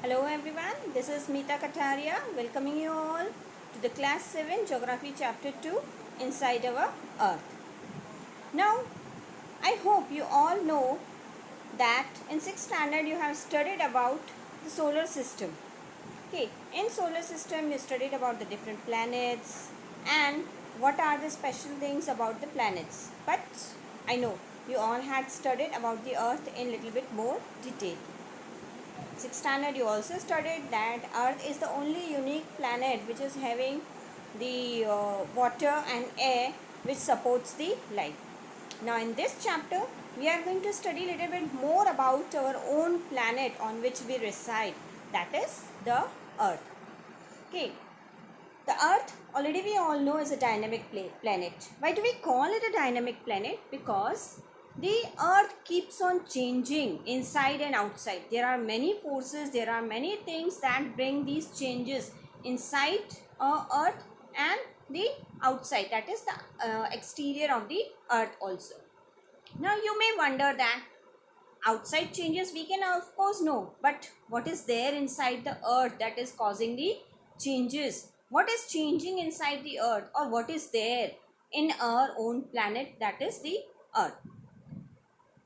Hello everyone, this is Meeta Kataria welcoming you all to the class 7 geography chapter 2 inside our earth. Now, I hope you all know that in 6th standard you have studied about the solar system. Okay, in solar system you studied about the different planets and what are the special things about the planets. But I know you all had studied about the earth in little bit more detail. 6th standard you also studied that earth is the only unique planet which is having the water and air which supports the life. Now in this chapter we are going to study a little bit more about our own planet on which we reside, that is the earth. Okay, the earth already we all know is a dynamic planet. Why do we call it a dynamic planet? Because the earth keeps on changing inside and outside. There are many forces, there are many things that bring these changes inside earth and the outside, that is the exterior of the earth also. Now you may wonder that outside changes we can of course know, but what is there inside the earth that is causing the changes? What is changing inside the earth, or what is there in our own planet, that is the earth?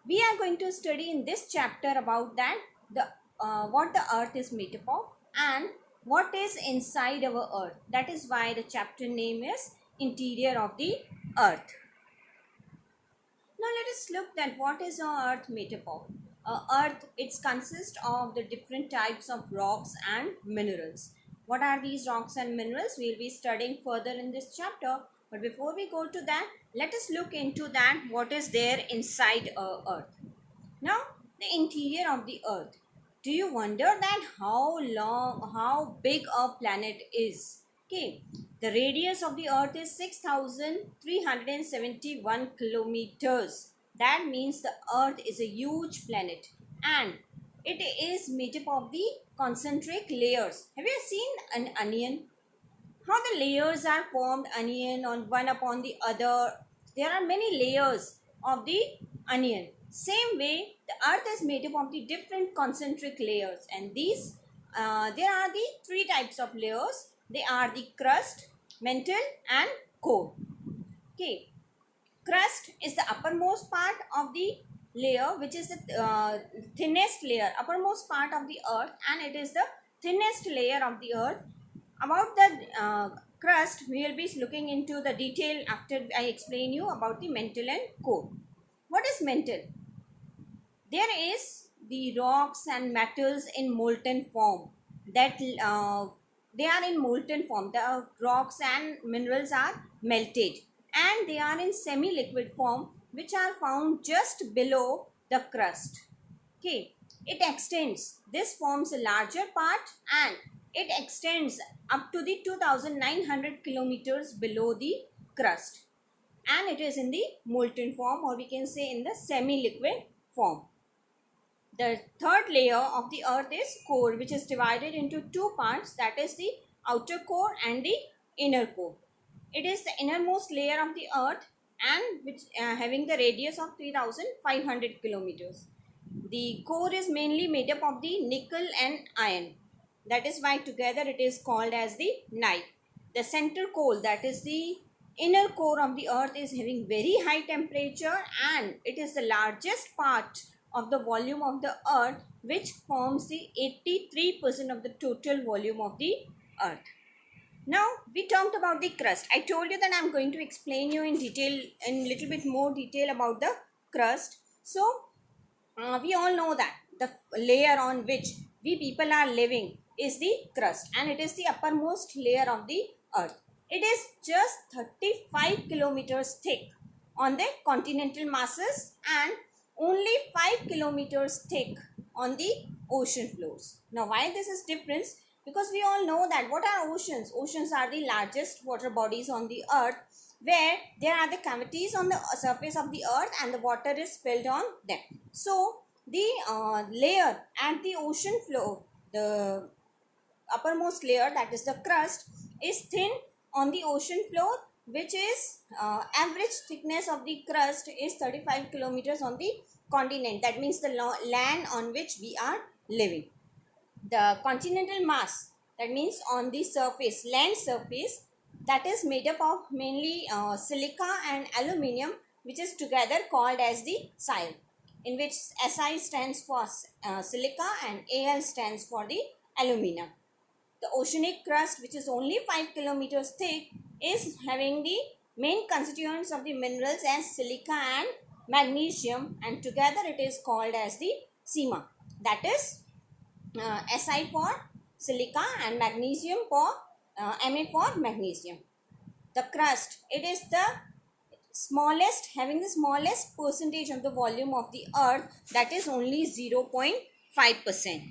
We are going to study in this chapter about that, the what the earth is made up of and what is inside our earth. That is why the chapter name is interior of the earth. Now let us look at what is our earth made up of. Earth, it consists of the different types of rocks and minerals. What are these rocks and minerals? We will be studying further in this chapter. But before we go to that, let us look into that what is there inside earth. Now, the interior of the earth. Do you wonder that how big our planet is? Okay, the radius of the earth is 6,371 kilometers. That means the earth is a huge planet and it is made up of the concentric layers. Have you seen an onion? How the layers are formed, onion on one upon the other. There are many layers of the onion. Same way, the earth is made up of the different concentric layers, and these there are the three types of layers. They are the crust, mantle, and core. Okay, crust is the uppermost part of the layer, which is the thinnest layer, uppermost part of the earth, and it is the thinnest layer of the earth. About the crust, we will be looking into the detail after I explain you about the mantle and core. What is mantle? There is the rocks and metals in molten form that they are in molten form. The rocks and minerals are melted and they are in semi-liquid form, which are found just below the crust. Okay, it extends. This forms a larger part and it extends up to the 2,900 kilometers below the crust, and it is in the molten form, or we can say in the semi-liquid form. The third layer of the earth is core, which is divided into two parts, that is the outer core and the inner core. It is the innermost layer of the earth and which having the radius of 3,500 kilometers. The core is mainly made up of the nickel and iron. That is why together it is called as the knife. The center core, that is the inner core of the earth, is having very high temperature and it is the largest part of the volume of the earth, which forms the 83% of the total volume of the earth. Now we talked about the crust. I told you that I'm going to explain you in detail, in little bit more detail about the crust. So we all know that the layer on which we people are living is the crust, and it is the uppermost layer of the earth. It is just 35 kilometers thick on the continental masses and only 5 kilometers thick on the ocean floors. Now why this is different? Because we all know that what are oceans? Oceans are the largest water bodies on the earth, where there are the cavities on the surface of the earth and the water is filled on them. So the layer at the ocean floor, the uppermost layer, that is the crust, is thin on the ocean floor, which is average thickness of the crust is 35 kilometers on the continent. That means the land on which we are living. The continental mass, that means on the surface, land surface, that is made up of mainly silica and aluminium, which is together called as the SIL, in which Si stands for silica and Al stands for the aluminum. The oceanic crust, which is only 5 kilometers thick, is having the main constituents of the minerals as silica and magnesium, and together it is called as the SEMA. That is Si for silica and magnesium for Ma for magnesium. The crust, it is the smallest, having the smallest percentage of the volume of the earth, that is only 0.5%.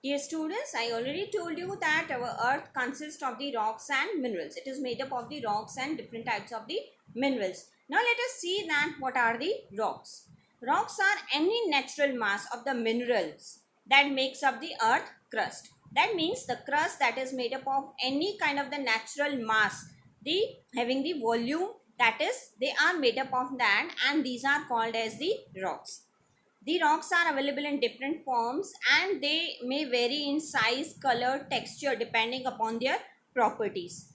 Dear students, I already told you that our earth consists of the rocks and minerals. It is made up of the rocks and different types of the minerals. Now let us see that what are the rocks. Rocks are any natural mass of the minerals that makes up the earth crust. That means the crust that is made up of any kind of the natural mass, the having the volume, that is they are made up of that, and these are called as the rocks. The rocks are available in different forms and they may vary in size, color, texture depending upon their properties.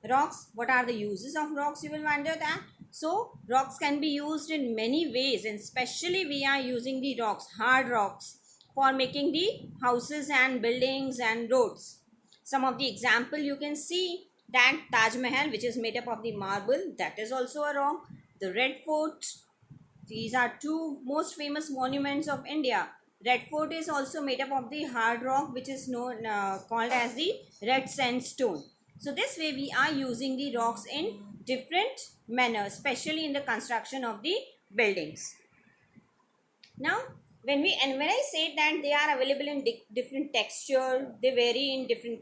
Rocks, what are the uses of rocks, you will wonder that. So rocks can be used in many ways, and especially we are using the rocks, hard rocks, for making the houses and buildings and roads. Some of the example you can see that Taj Mahal, which is made up of the marble, that is also a rock. The Red Fort, these are two most famous monuments of India. Red Fort is also made up of the hard rock, which is known called as the red sandstone. So this way we are using the rocks in different manner, especially in the construction of the buildings. Now when I say that they are available in different texture, they vary in different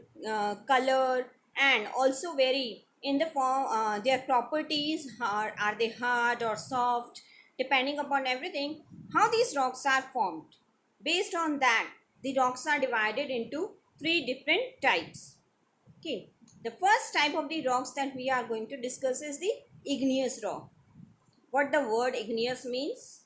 color, and also vary in the form, their properties, are they hard or soft, depending upon everything, how these rocks are formed. Based on that, the rocks are divided into three different types. Okay, the first type of the rocks that we are going to discuss is the igneous rock. What the word igneous means?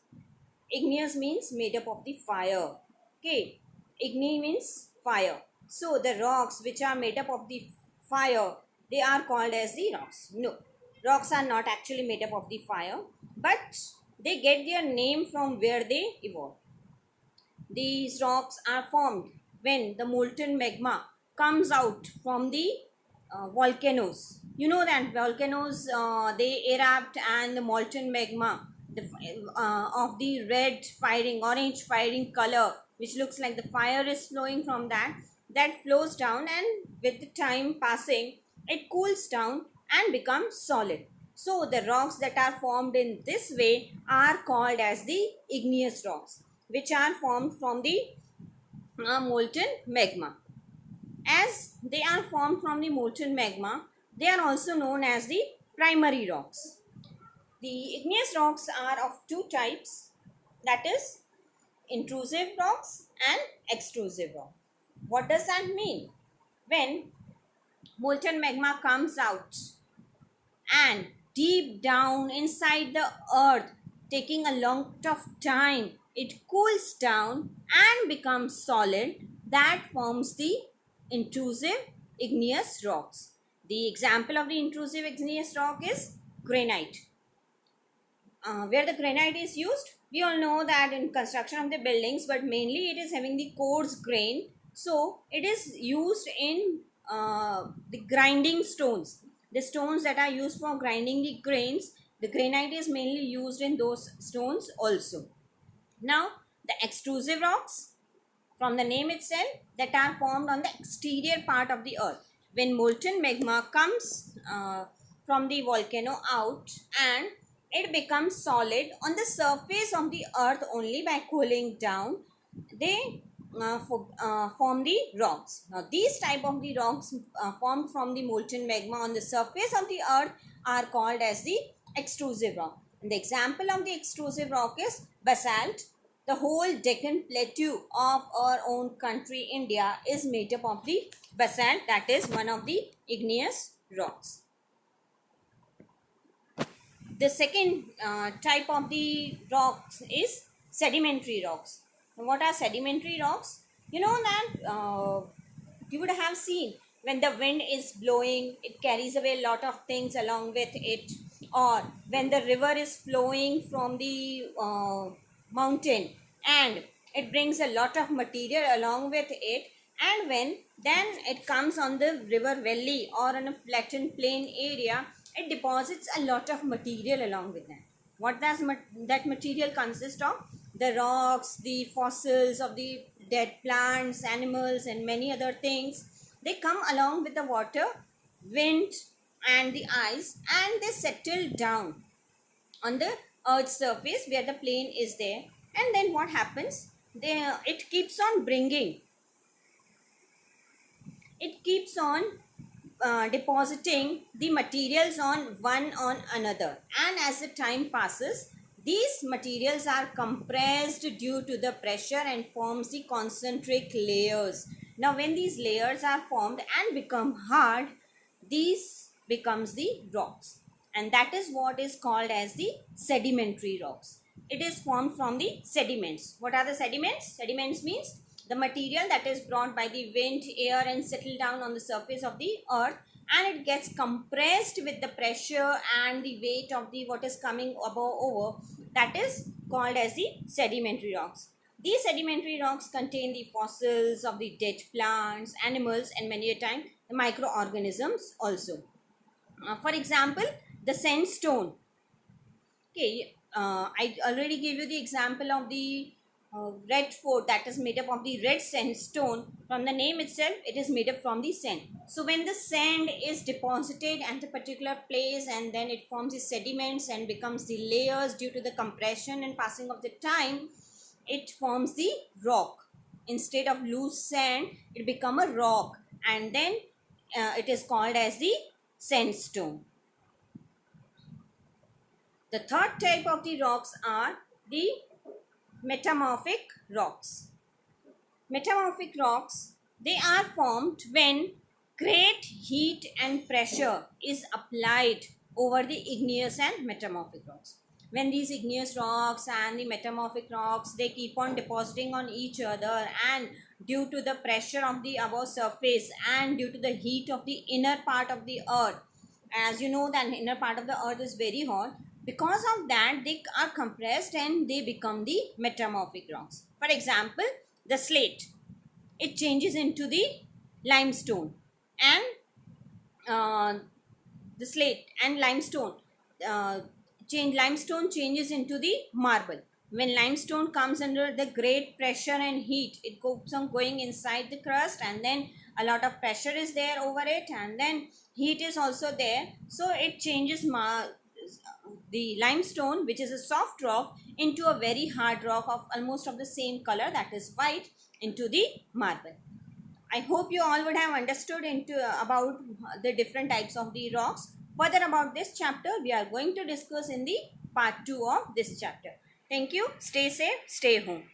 Igneous means made up of the fire. Okay, igni means fire. So the rocks which are made up of the fire, they are called as the rocks. No, rocks are not actually made up of the fire, but they get their name from where they evolved. These rocks are formed when the molten magma comes out from the volcanoes. You know that volcanoes, they erupt, and the molten magma, of the red firing, orange firing color, which looks like the fire is flowing from that flows down, and with the time passing it cools down and becomes solid. So the rocks that are formed in this way are called as the igneous rocks, which are formed from the molten magma. As they are formed from the molten magma, they are also known as the primary rocks. The igneous rocks are of two types, that is intrusive rocks and extrusive rock. What does that mean? When molten magma comes out and deep down inside the earth, taking a lot of time, it cools down and becomes solid, that forms the intrusive igneous rocks. The example of the intrusive igneous rock is granite. Where the granite is used, we all know that in construction of the buildings, but mainly it is having the coarse grain, so it is used in the grinding stones, the stones that are used for grinding the grains. The granite is mainly used in those stones also. Now the extrusive rocks, from the name itself, that are formed on the exterior part of the earth. When molten magma comes from the volcano out, and it becomes solid on the surface of the earth only by cooling down, they form the rocks. Now these type of the rocks formed from the molten magma on the surface of the earth are called as the extrusive rock. And the example of the extrusive rock is basalt. The whole Deccan Plateau of our own country India is made up of the basalt, that is one of the igneous rocks. The second type of the rocks is sedimentary rocks. What are sedimentary rocks? You know that you would have seen when the wind is blowing, it carries away a lot of things along with it, or when the river is flowing from the mountain and it brings a lot of material along with it, and when then it comes on the river valley or on a flattened plain area, it deposits a lot of material along with that. What does that material consist of? The rocks, the fossils of the dead plants, animals, and many other things. They come along with the water, wind, and the ice, and they settle down on the earth's surface where the plane is there. And then what happens? It keeps on bringing, it keeps on depositing the materials on one on another, and as the time passes, these materials are compressed due to the pressure and forms the concentric layers. Now when these layers are formed and become hard, these becomes the rocks, and that is what is called as the sedimentary rocks. It is formed from the sediments. What are the sediments? Sediments means the material that is brought by the wind, air, and settle down on the surface of the earth, and it gets compressed with the pressure and the weight of the what is coming above over. That is called as the sedimentary rocks. These sedimentary rocks contain the fossils of the dead plants, animals, and many a time the microorganisms also. For example, the sandstone. Okay, I already gave you the example of the red fort that is made up of the red sandstone. From the name itself, it is made up from the sand. So when the sand is deposited at a particular place and then it forms the sediments and becomes the layers due to the compression and passing of the time, it forms the rock. Instead of loose sand, it become a rock, and then it is called as the sandstone. The third type of the rocks are the metamorphic rocks. Metamorphic rocks, they are formed when great heat and pressure is applied over the igneous and metamorphic rocks. When these igneous rocks and the metamorphic rocks, they keep on depositing on each other, and due to the pressure of the above surface and due to the heat of the inner part of the earth, as you know that inner part of the earth is very hot, because of that they are compressed and they become the metamorphic rocks. For example, the slate, it changes into the limestone, and the slate and limestone limestone changes into the marble. When limestone comes under the great pressure and heat, it goes on going inside the crust, and then a lot of pressure is there over it, and then heat is also there, so it changes the limestone, which is a soft rock, into a very hard rock of almost of the same color, that is white, into the marble. I hope you all would have understood into about the different types of the rocks. Further about this chapter, we are going to discuss in the part 2 of this chapter. Thank you. Stay safe. Stay home.